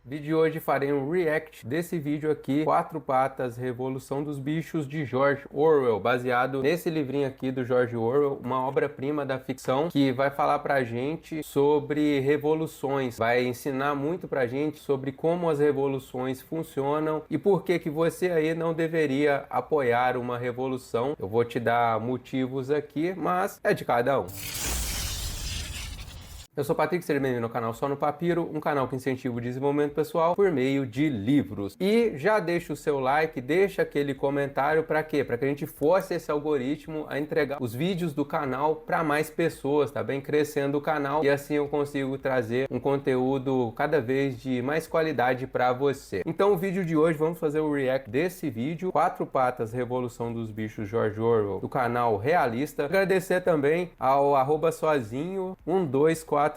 Vídeo de hoje farei um react desse vídeo aqui, Quatro Patas, Revolução dos Bichos, de George Orwell, baseado nesse livrinho aqui do George Orwell, uma obra-prima da ficção que vai falar pra gente sobre revoluções, vai ensinar muito pra gente sobre como as revoluções funcionam e por que que você aí não deveria apoiar uma revolução. Eu vou te dar motivos aqui, mas é de cada um. Eu sou Patrick, seja bem-vindo ao canal Só no Papiro, um canal que incentiva o desenvolvimento pessoal por meio de livros. E já deixa o seu like, deixa aquele comentário para quê? Para que a gente force esse algoritmo a entregar os vídeos do canal para mais pessoas, tá bem? Crescendo o canal e assim eu consigo trazer um conteúdo cada vez de mais qualidade para você. Então o vídeo de hoje, vamos fazer o react desse vídeo, Quatro Patas, Revolução dos Bichos, George Orwell, do canal Realista. Agradecer também ao @sozinho1242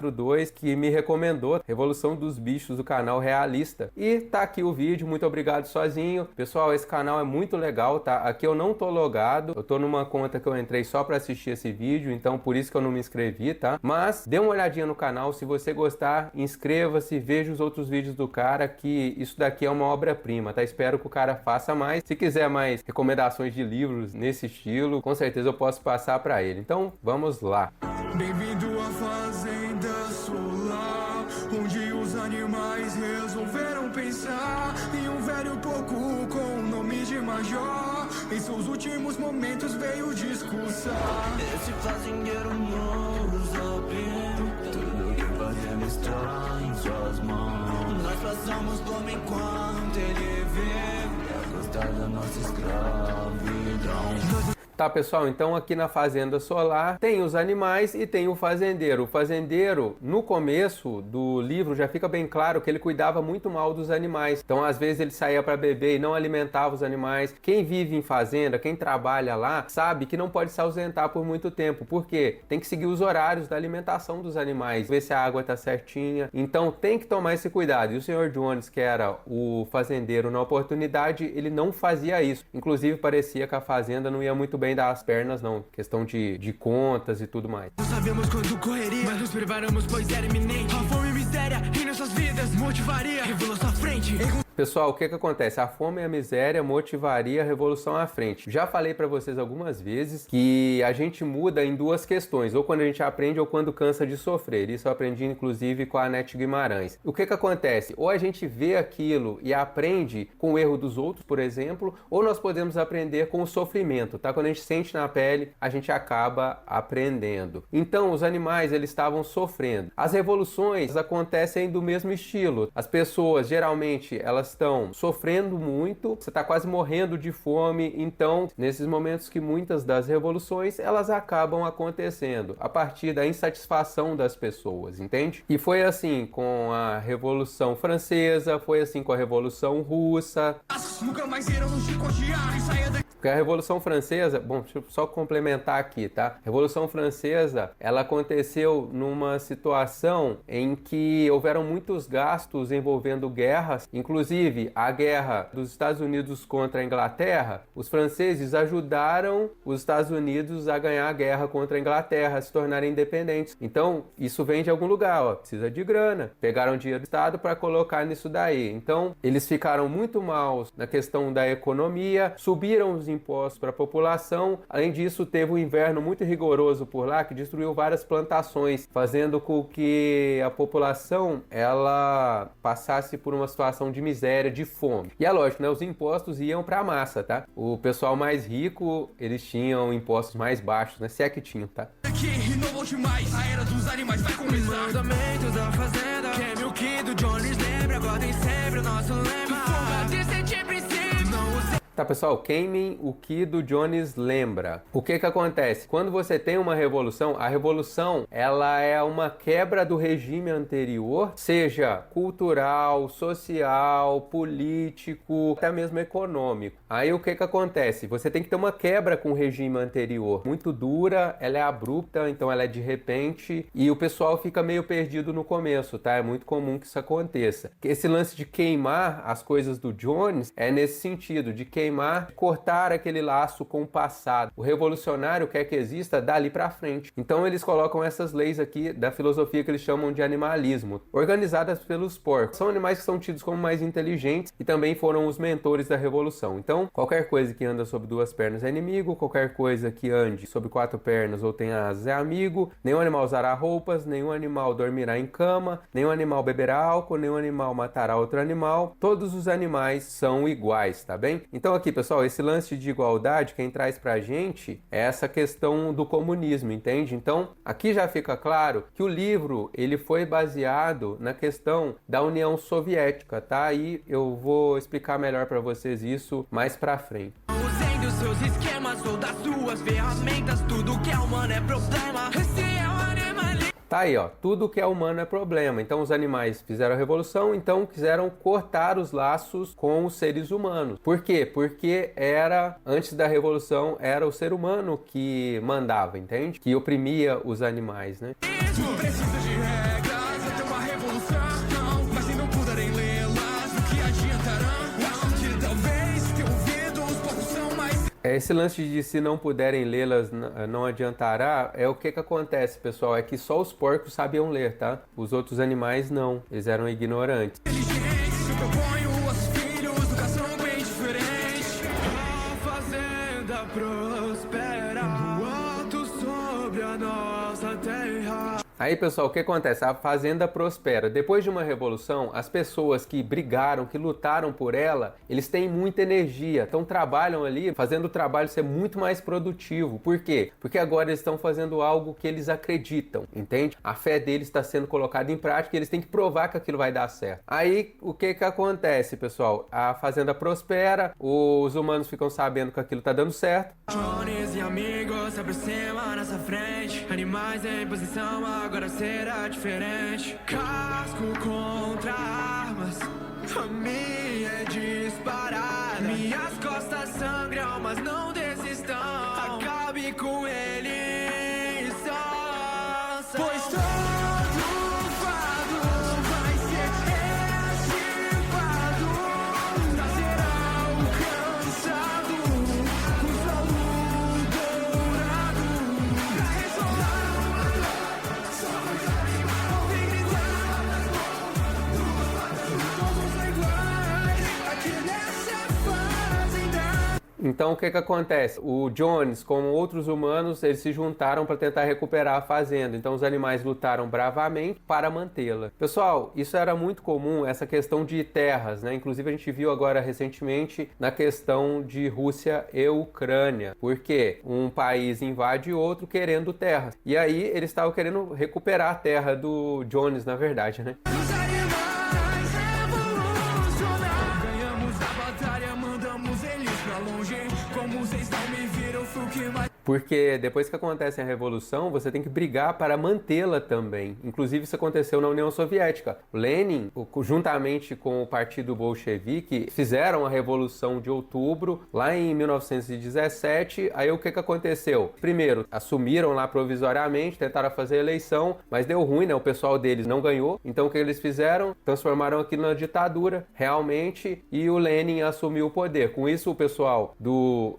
que me recomendou Revolução dos Bichos do canal Realista. E tá aqui o vídeo, muito obrigado Sozinho. Pessoal, esse canal é muito legal, tá? Aqui eu não tô logado, eu tô numa conta que eu entrei só para assistir esse vídeo, então por isso que eu não me inscrevi, tá? Mas dê uma olhadinha no canal, se você gostar, inscreva-se, veja os outros vídeos do cara, que isso daqui é uma obra-prima, tá? Espero que o cara faça mais. Se quiser mais recomendações de livros nesse estilo, com certeza eu posso passar para ele. Então, vamos lá. Bem-vindo à Fazenda Solar, onde os animais resolveram pensar em um velho pouco com o nome de Major. Em seus últimos momentos veio discursar. Esse fazendeiro nos oprime, tudo que fazemos está em suas mãos. Nós passamos fome enquanto ele vive, a gostar da nossa escravidão. Tá, pessoal, então aqui na Fazenda Solar tem os animais e tem o fazendeiro. O fazendeiro, no começo do livro, já fica bem claro que ele cuidava muito mal dos animais. Então, às vezes, ele saía para beber e não alimentava os animais. Quem vive em fazenda, quem trabalha lá, sabe que não pode se ausentar por muito tempo. Por quê? Tem que seguir os horários da alimentação dos animais, ver se a água tá certinha. Então, tem que tomar esse cuidado. E o Sr. Jones, que era o fazendeiro na oportunidade, ele não fazia isso. Inclusive, parecia que a fazenda não ia muito bem das pernas, não. Questão de contas e tudo mais. Não sabemos quando correria, mas nos preparamos, pois era iminente. A fome e miséria em nossas vidas motivaria revolução à frente. Pessoal, o que acontece? A fome e a miséria motivaria a revolução à frente. Já falei para vocês algumas vezes que a gente muda em duas questões, ou quando a gente aprende ou quando cansa de sofrer. Isso eu aprendi inclusive com a Anete Guimarães. O que acontece? Ou a gente vê aquilo e aprende com o erro dos outros, por exemplo, ou nós podemos aprender com o sofrimento, tá? Quando a gente sente na pele, a gente acaba aprendendo. Então, os animais, eles estavam sofrendo. As revoluções acontecem do mesmo estilo. As pessoas, geralmente, elas estão sofrendo muito, você está quase morrendo de fome, então nesses momentos que muitas das revoluções elas acabam acontecendo a partir da insatisfação das pessoas, entende? E foi assim com a Revolução Francesa, foi assim com a Revolução Russa. Nunca mais irão nos chicotear e saia daqui. Porque a Revolução Francesa, bom, deixa eu só complementar aqui, tá? A Revolução Francesa, ela aconteceu numa situação em que houveram muitos gastos envolvendo guerras, inclusive a guerra dos Estados Unidos contra a Inglaterra, os franceses ajudaram os Estados Unidos a ganhar a guerra contra a Inglaterra, a se tornarem independentes. Então, isso vem de algum lugar, ó, precisa de grana. Pegaram dinheiro do Estado para colocar nisso daí. Então, eles ficaram muito maus na questão da economia, subiram os impostos para a população. Além disso, teve um inverno muito rigoroso por lá que destruiu várias plantações, fazendo com que a população ela passasse por uma situação de miséria, de fome. E é lógico, né? Os impostos iam para a massa, tá? O pessoal mais rico, eles tinham impostos mais baixos, né? Se é que tinham, tá? Aqui não volte mais, a era dos animais vai começar. Mandamentos da fazenda, que é meu que do Jones lembra, guardem sempre o nosso lema. Tá, pessoal, queimem o que do Jones lembra. O que acontece? Quando você tem uma revolução, a revolução, ela é uma quebra do regime anterior, seja cultural, social, político, até mesmo econômico. Aí o que acontece? Você tem que ter uma quebra com o regime anterior, muito dura, ela é abrupta, então ela é de repente, e o pessoal fica meio perdido no começo, tá? É muito comum que isso aconteça. Esse lance de queimar as coisas do Jones é nesse sentido, de queimar queimar, cortar aquele laço com o passado. O revolucionário quer que exista dali para frente. Então eles colocam essas leis aqui da filosofia que eles chamam de animalismo, organizadas pelos porcos. São animais que são tidos como mais inteligentes e também foram os mentores da revolução. Então, qualquer coisa que anda sobre duas pernas é inimigo, qualquer coisa que ande sobre quatro pernas ou tenha asas é amigo, nenhum animal usará roupas, nenhum animal dormirá em cama, nenhum animal beberá álcool, nenhum animal matará outro animal. Todos os animais são iguais, tá bem? Então aqui, pessoal, esse lance de igualdade, quem traz pra gente é essa questão do comunismo, entende? Então, aqui já fica claro que o livro, ele foi baseado na questão da União Soviética, tá? E eu vou explicar melhor pra vocês isso mais pra frente. Usem dos seus esquemas ou das suas ferramentas, tudo que é humano é problema. Esse é o animalismo. Tá aí, ó, tudo que é humano é problema. Então os animais fizeram a revolução, então quiseram cortar os laços com os seres humanos. Por quê? Porque antes da revolução, era o ser humano que mandava, entende? Que oprimia os animais, né? Não precisa de regras até uma revolução, mas se não puderem lê-las, o que adiantarão? Que talvez ter ouvido os poucos são mais. Esse lance de se não puderem lê-las não adiantará, é o que acontece, pessoal, é que só os porcos sabiam ler, tá? Os outros animais não, eles eram ignorantes. Inteligentes, eu proponho aos filhos educação bem diferente. A fazenda prospera, do alto sobre a nossa terra. Aí, pessoal, o que acontece? A fazenda prospera. Depois de uma revolução, as pessoas que brigaram, que lutaram por ela, eles têm muita energia, então trabalham ali, fazendo o trabalho ser muito mais produtivo. Por quê? Porque agora eles estão fazendo algo que eles acreditam, entende? A fé deles está sendo colocada em prática e eles têm que provar que aquilo vai dar certo. Aí, o que acontece, pessoal? A fazenda prospera, os humanos ficam sabendo que aquilo está dando certo. Jones e amigos se aproximam nessa frente, animais em posição, agora será diferente. Casco contra armas, a minha é disparada. Minhas costas sangram, mas não desistam. Acabe com eles, pois todo fado vai ser extirpado. Nascerá alcançado o sol dourado pra ressonar. Ouvem gritar, todos iguais aqui nessa fazenda. Então, o que acontece? O Jones, com outros humanos, eles se juntaram para tentar recuperar a fazenda. Então, os animais lutaram bravamente para mantê-la. Pessoal, isso era muito comum, essa questão de terras, né? Inclusive, a gente viu agora recentemente na questão de Rússia e Ucrânia. Porque um país invade outro querendo terras. E aí, eles estavam querendo recuperar a terra do Jones, na verdade, né? Os animais revolucionar. Ganhamos a batalha, mandamos eles pra longe. Como vocês não me viram, fui o que mais. Porque depois que acontece a revolução, você tem que brigar para mantê-la também. Inclusive, isso aconteceu na União Soviética. O Lenin, juntamente com o Partido Bolchevique, fizeram a Revolução de Outubro, lá em 1917. Aí o que aconteceu? Primeiro, assumiram lá provisoriamente, tentaram fazer a eleição, mas deu ruim, né? O pessoal deles não ganhou. Então o que eles fizeram? Transformaram aquilo na ditadura, realmente, e o Lenin assumiu o poder. Com isso, o pessoal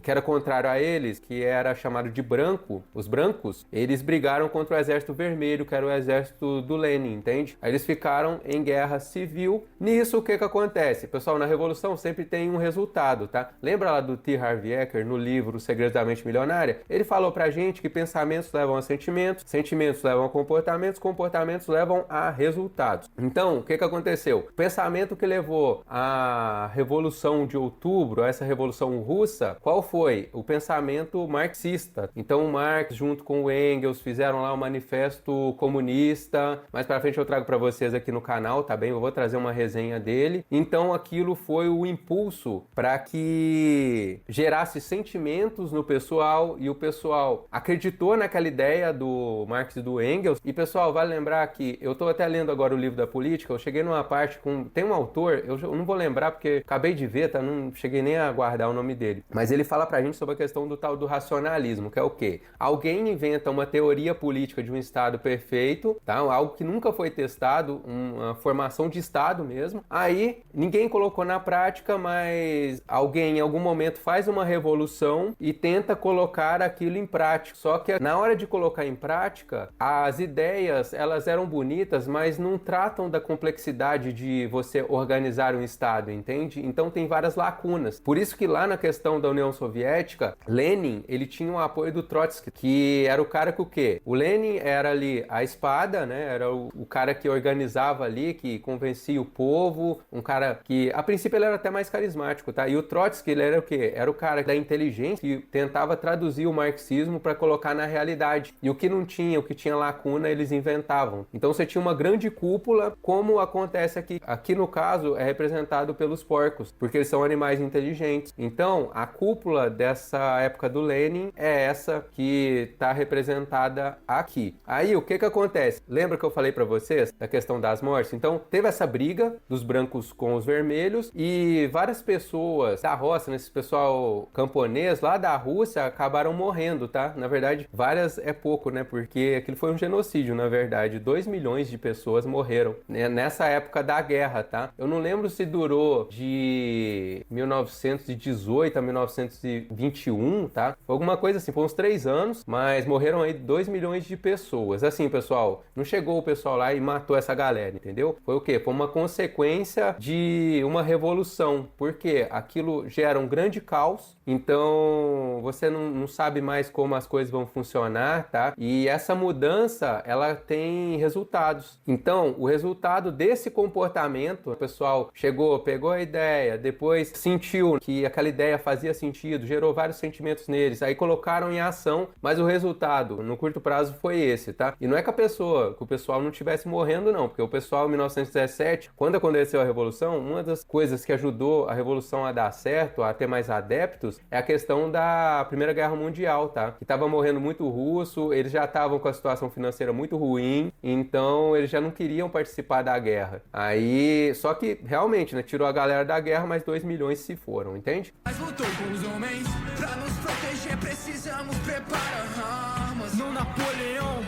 que era contrário a eles, que era chamado de branco, os brancos, eles brigaram contra o Exército Vermelho, que era o exército do Lenin, entende? Aí eles ficaram em guerra civil. Nisso, o que acontece? Pessoal, na Revolução sempre tem um resultado, tá? Lembra lá do T. Harv Eker, no livro Segredos da Mente Milionária? Ele falou pra gente que pensamentos levam a sentimentos, sentimentos levam a comportamentos, comportamentos levam a resultados. Então, o que aconteceu? O pensamento que levou à Revolução de Outubro, a essa Revolução Russa, qual foi? O pensamento marxista. Então Marx junto com o Engels fizeram lá o Manifesto Comunista. Mais pra frente eu trago para vocês aqui no canal, tá bem? Eu vou trazer uma resenha dele. Então aquilo foi o impulso para que gerasse sentimentos no pessoal e o pessoal acreditou naquela ideia do Marx e do Engels. E pessoal, vale lembrar que eu tô até lendo agora o livro da política, eu cheguei numa parte tem um autor, eu não vou lembrar porque acabei de ver, tá? Não cheguei nem a guardar o nome dele. Mas ele fala pra gente sobre a questão do tal do racionalismo. marxismo, que é o quê? Alguém inventa uma teoria política de um Estado perfeito, tá? Algo que nunca foi testado, uma formação de Estado mesmo. Aí ninguém colocou na prática, mas alguém em algum momento faz uma revolução e tenta colocar aquilo em prática. Só que na hora de colocar em prática, as ideias, elas eram bonitas, mas não tratam da complexidade de você organizar um Estado, entende? Então tem várias lacunas. Por isso que lá na questão da União Soviética, Lenin, ele tinha o apoio do Trotsky, que era o cara que o quê? O Lenin era ali a espada, né? Era o cara que organizava ali, que convencia o povo, um cara que, a princípio, ele era até mais carismático, tá? E o Trotsky, ele era o quê? Era o cara da inteligência que tentava traduzir o marxismo para colocar na realidade. E o que não tinha, o que tinha lacuna, eles inventavam. Então você tinha uma grande cúpula, como acontece aqui. Aqui, no caso, é representado pelos porcos, porque eles são animais inteligentes. Então, a cúpula dessa época do Lenin é essa que está representada aqui. Aí, o que acontece? Lembra que eu falei para vocês da questão das mortes? Então, teve essa briga dos brancos com os vermelhos e várias pessoas da roça, né, esse pessoal camponês lá da Rússia, acabaram morrendo, tá? Na verdade, várias é pouco, né? Porque aquilo foi um genocídio, na verdade. 2 milhões de pessoas morreram, né, nessa época da guerra, tá? Eu não lembro se durou de 1918 a 1921, tá? Foi alguma coisa assim, foi uns 3 anos, mas morreram aí 2 milhões de pessoas. Assim, pessoal, não chegou o pessoal lá e matou essa galera, entendeu? Foi o quê? Foi uma consequência de uma revolução, porque aquilo gera um grande caos, então você não sabe mais como as coisas vão funcionar, tá? E essa mudança, ela tem resultados. Então, o resultado desse comportamento, o pessoal chegou, pegou a ideia, depois sentiu que aquela ideia fazia sentido, gerou vários sentimentos neles, aí colocaram em ação, mas o resultado, no curto prazo, foi esse, tá? E não é que o pessoal não estivesse morrendo, não, porque o pessoal, em 1917, quando aconteceu a Revolução, uma das coisas que ajudou a Revolução a dar certo, a ter mais adeptos, é a questão da Primeira Guerra Mundial, tá? Que tava morrendo muito russo, eles já estavam com a situação financeira muito ruim, então eles já não queriam participar da guerra. Aí, só que, realmente, né, tirou a galera da guerra, mas 2 milhões se foram, entende? Mas lutou com os homens, pra nos proteger precisamos preparar armas. No Napoleão,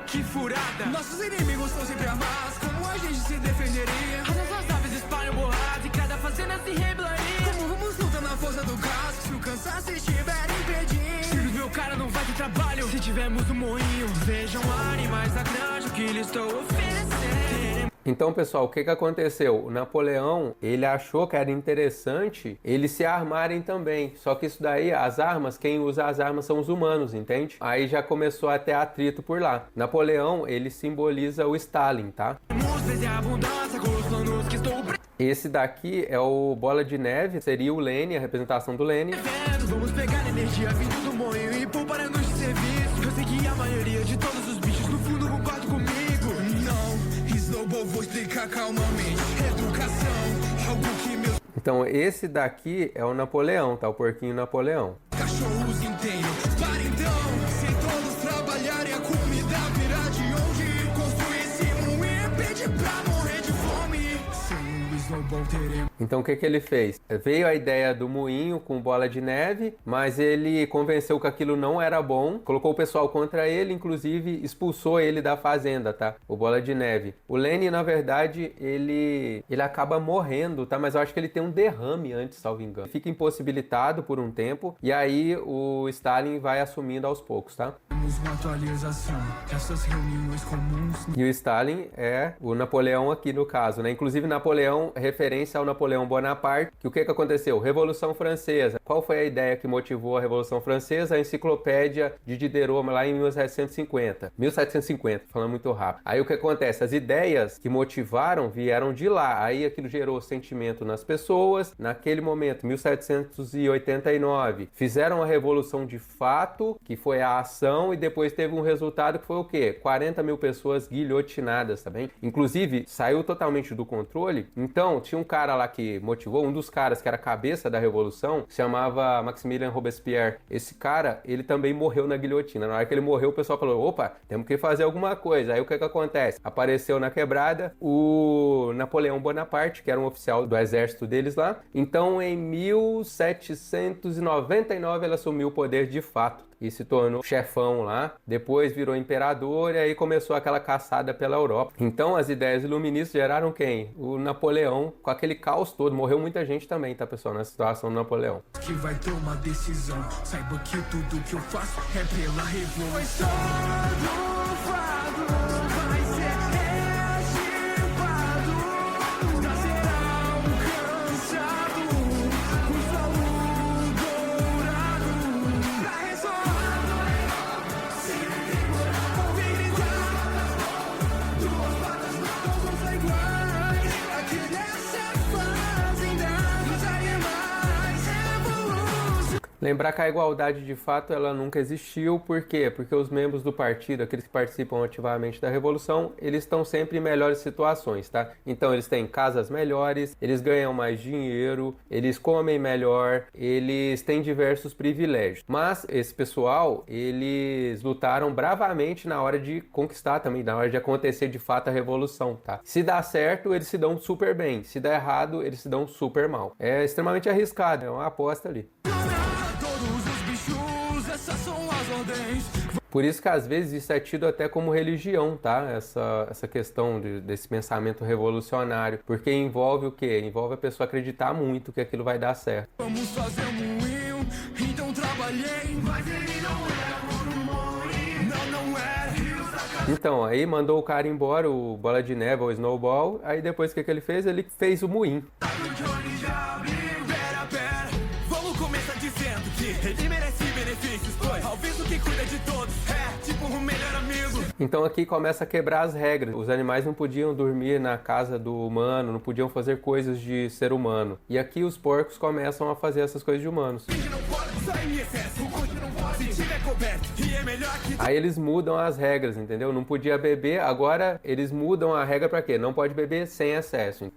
que furada. Nossos inimigos estão sempre armados, como a gente se defenderia? As nossas aves espalham borrado e cada fazenda se rebelaria. Como vamos lutar na força do casco, se o cansaço estiver impedindo? Filhos, meu cara não vai ter trabalho se tivermos um moinho. Vejam animais da granja, o que lhes estou oferecendo. Então, pessoal, o que aconteceu? O Napoleão, ele achou que era interessante eles se armarem também. Só que isso daí, as armas, quem usa as armas são os humanos, entende? Aí já começou a ter atrito por lá. Napoleão, ele simboliza o Stalin, tá? Esse daqui é o Bola de Neve, seria o Lenin, a representação do Lenin. Vamos pegar energia vindo do moinho e poupar anos de serviço. Eu sei que a maioria de todos os bichos no fundo concordam comigo. Não, Snowball, vou explicar calmamente. Educação, algo que meu... Então esse daqui é o Napoleão, tá? O porquinho Napoleão. Cachorros entendem. Para então, se todos trabalharem a comida virá de onde construísse um impede pra morrer de fome. Sem o Snowball teremos. Então o que ele fez? Veio a ideia do moinho com bola de neve, mas ele convenceu que aquilo não era bom, colocou o pessoal contra ele, inclusive expulsou ele da fazenda, tá? O Bola de Neve. O Lenin, na verdade, ele acaba morrendo, tá? Mas eu acho que ele tem um derrame antes, salvo engano. Fica impossibilitado por um tempo, e aí o Stalin vai assumindo aos poucos, tá? Temos uma atualização, essas reuniões comuns... E o Stalin é o Napoleão aqui no caso, né? Inclusive Napoleão é referência ao Napoleão Bonaparte, que o que aconteceu? Revolução Francesa. Qual foi a ideia que motivou a Revolução Francesa? A enciclopédia de Diderot lá em 1750. 1750, falando muito rápido. Aí o que acontece? As ideias que motivaram vieram de lá. Aí aquilo gerou sentimento nas pessoas. Naquele momento, 1789, fizeram a Revolução de fato, que foi a ação, e depois teve um resultado que foi o quê? 40 mil pessoas guilhotinadas, tá bem? Inclusive, saiu totalmente do controle. Então, tinha um cara lá que motivou, um dos caras que era a cabeça da revolução, se chamava Maximilien Robespierre. Esse cara, ele também morreu na guilhotina. Na hora que ele morreu, o pessoal falou, opa, temos que fazer alguma coisa. Aí o que acontece? Apareceu na quebrada o Napoleão Bonaparte, que era um oficial do exército deles lá. Então, em 1799, ele assumiu o poder de fato. e se tornou chefão lá. Depois virou imperador e aí começou aquela caçada pela Europa. Então as ideias iluministas geraram quem? O Napoleão, com aquele caos todo. Morreu muita gente também, tá, pessoal, na situação do Napoleão. Que vai ter uma decisão. Saiba que tudo que eu faço é pela revolução. Vai ser reativado. Nascerá cansado. Com sol dourado. Pra ressoar. Ouvir gritar. Duas patas não vão ser iguais. Aqui nessa fazenda. Já é mais revolução. Lembrar que a igualdade de fato ela nunca existiu, por quê? Porque os membros do partido, aqueles que participam ativamente da revolução, eles estão sempre em melhores situações, tá? Então eles têm casas melhores, eles ganham mais dinheiro, eles comem melhor, eles têm diversos privilégios. Mas esse pessoal, eles lutaram bravamente na hora de conquistar também, na hora de acontecer de fato a revolução, tá? Se dá certo, eles se dão super bem, se dá errado, eles se dão super mal. É extremamente arriscado, é uma aposta ali. Por isso que às vezes isso é tido até como religião, tá? Essa questão desse pensamento revolucionário. Porque envolve o quê? Envolve a pessoa acreditar muito que aquilo vai dar certo. Vamos fazer um moinho, então trabalhei, mas ele não é um moinho, não é. Então, aí mandou o cara embora, o Bola de Neve, o Snowball. Aí depois o que ele fez? Ele fez o moinho. Vamos começar dizendo que ele merece benefícios, pois ao visto que cuida de todos, é tipo um melhor amigo. Então aqui começa a quebrar as regras. Os animais não podiam dormir na casa do humano, não podiam fazer coisas de ser humano. E aqui os porcos começam a fazer essas coisas de humanos. Aí eles mudam as regras, entendeu? Não podia beber, agora eles mudam a regra pra quê? Não pode beber sem excesso.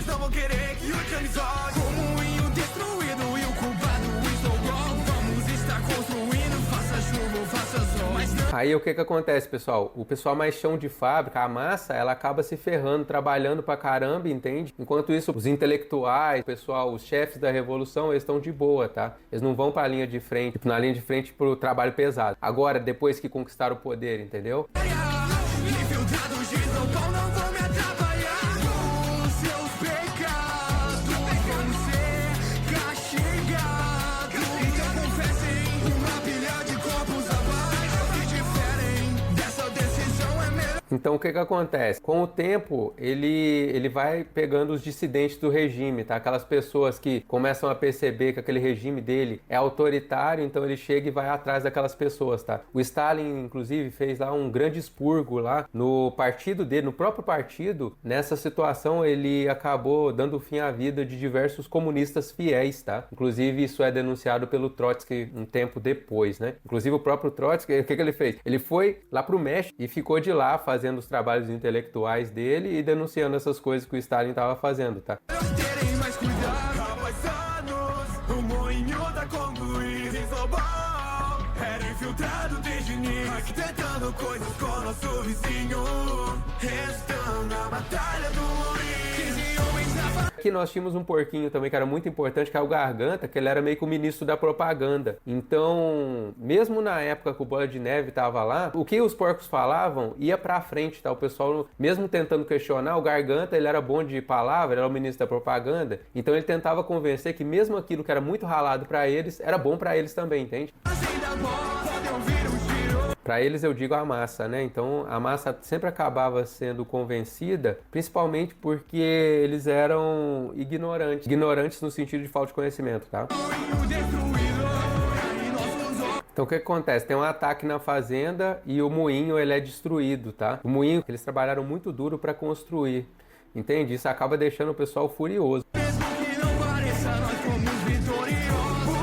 Não vão querer que o Johnny jogue como um moinho destruído e o culpado o Snowball. Vamos estar construindo, faça chuva ou faça sol. Mas não. Aí o que acontece, pessoal? O pessoal mais chão de fábrica, a massa, ela acaba se ferrando, trabalhando pra caramba, entende? Enquanto isso, os intelectuais, o pessoal, os chefes da revolução, eles estão de boa, tá? Eles não vão pra linha de frente, na linha de frente pro trabalho pesado. Agora, depois que conquistaram o poder, entendeu? Infiltrados de Snowball não vão me atrapalhar. Os seus pecados vão ser castigados. Então confessem uma pilha de corpos abaixo que diferem. Dessa decisão é melhor. Então o que acontece? Com o tempo, ele vai pegando os dissidentes do regime, tá? Aquelas pessoas que começam a perceber que aquele regime dele é autoritário, então ele chega e vai atrás daquelas pessoas, tá? O Stalin, inclusive, fez lá um grande expurgo lá no partido dele, no próprio partido. Nessa situação, ele acabou dando fim à vida de diversos comunistas fiéis, tá? Inclusive, isso é denunciado pelo Trotsky um tempo depois, né? Inclusive, o próprio Trotsky, o que ele fez? Ele foi lá pro México e ficou de lá fazendo os trabalhos intelectuais dele e denunciando essas coisas que o Stalin estava fazendo, tá? Terem mais cuidado. Há anos, o moinho da concluir Snowball era infiltrado desde início, arquitetando coisas com nosso vizinho, restando a batalha do moinho. 15 homens na Aqui nós tínhamos um porquinho também que era muito importante, que é o Garganta, que ele era meio que o ministro da propaganda. Então, mesmo na época que o Bola de Neve estava lá, o que os porcos falavam ia pra frente, tá? O pessoal, mesmo tentando questionar, o Garganta, ele era bom de palavra, ele era o ministro da propaganda, então ele tentava convencer que mesmo aquilo que era muito ralado pra eles, era bom pra eles também, entende? fazenda podem ouvir um tiro. Para eles eu digo a massa, né? Então a massa sempre acabava sendo convencida, principalmente porque eles eram ignorantes. Ignorantes no sentido de falta de conhecimento, tá? Moinho destruído. E nossos olhos. Então o que acontece? Tem um ataque na fazenda e o moinho ele é destruído, tá? O moinho, eles trabalharam muito duro para construir, entende? Isso acaba deixando o pessoal furioso. Mesmo que não pareça, nós fomos vitoriosos.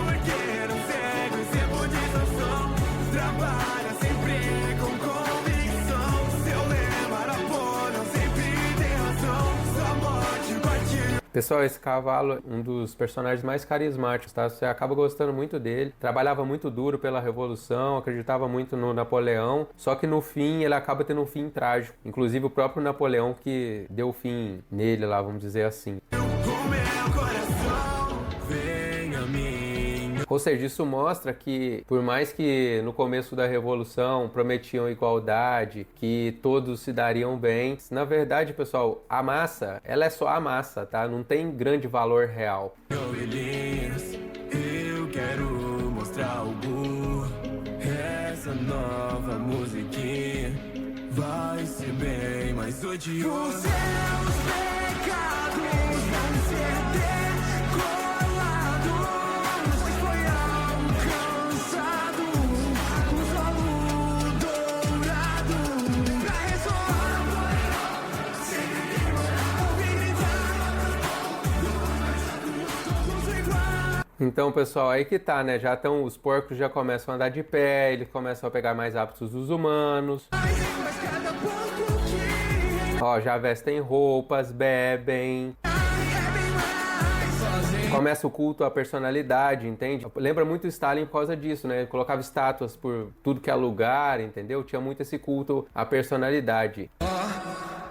Porque não segue o tempo de sanção. Trabalha sempre com convicção. Seu lema Napoleão sempre tem razão. Sua morte partilha. Pessoal, esse cavalo é um dos personagens mais carismáticos, tá? Você acaba gostando muito dele. Trabalhava muito duro pela Revolução, acreditava muito no Napoleão, só que no fim ele acaba tendo um fim trágico. Inclusive o próprio Napoleão que deu fim nele lá, vamos dizer assim. O meu coração vem a mim. Ou seja, isso mostra que, por mais que no começo da Revolução prometiam igualdade, que todos se dariam bem, na verdade, pessoal, a massa, ela é só a massa, tá? Não tem grande valor real. Eu quero mostrar algo, essa nova musiquinha vai ser bem mais odiosa. Os seus pecados vão ser decolados, pois foi alcançado o solo dourado pra ressoar. Sempre ouvir gritar, todos iguais. Então, pessoal, aí que tá, né? Já estão, os porcos já começam a andar de pé, eles começam a pegar mais hábitos dos humanos. Mas cada pouco que Ó, já vestem roupas, bebem. Começa o culto à personalidade, entende? Lembra muito Stalin por causa disso, né? Ele colocava estátuas por tudo que é lugar, entendeu? Tinha muito esse culto à personalidade.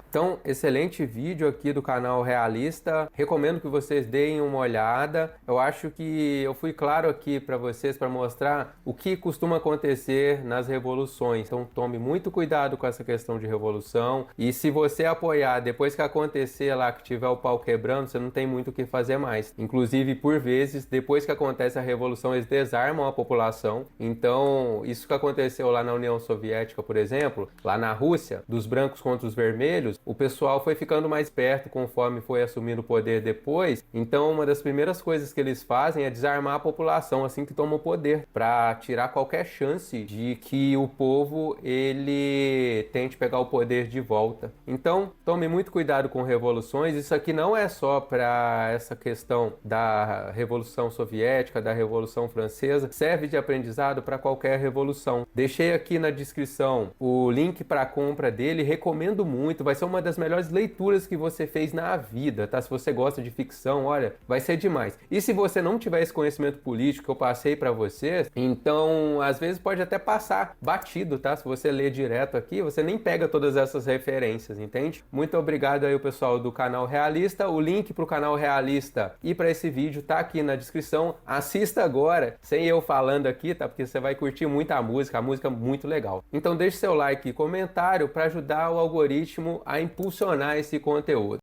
Então, excelente vídeo aqui do canal Realista. Recomendo que vocês deem uma olhada. Eu acho que eu fui claro aqui para vocês para mostrar o que costuma acontecer nas revoluções. Então, tome muito cuidado com essa questão de revolução. E se você apoiar depois que acontecer lá, que tiver o pau quebrando, você não tem muito o que fazer mais. Inclusive, por vezes, depois que acontece a revolução, eles desarmam a população. Então, isso que aconteceu lá na União Soviética, por exemplo, lá na Rússia, dos brancos contra os vermelhos, o pessoal foi ficando mais perto conforme foi assumindo o poder depois. Então, uma das primeiras coisas que eles fazem é desarmar a população assim que toma o poder, para tirar qualquer chance de que o povo ele tente pegar o poder de volta. Então, tome muito cuidado com revoluções. Isso aqui não é só para essa questão da Revolução Soviética, da Revolução Francesa, serve de aprendizado para qualquer revolução. Deixei aqui na descrição o link para a compra dele, recomendo muito, vai ser uma das melhores leituras que você fez na vida, tá? Se você gosta de ficção, olha, vai ser demais. E se você não tiver esse conhecimento político que eu passei para vocês, então às vezes pode até passar batido, tá? Se você ler direto aqui, você nem pega todas essas referências, entende? Muito obrigado aí o pessoal do canal Realista. O link pro canal Realista e para esse vídeo tá aqui na descrição. Assista agora, sem eu falando aqui, tá? Porque você vai curtir muito a música é muito legal. Então deixe seu like e comentário para ajudar o algoritmo a impulsionar esse conteúdo.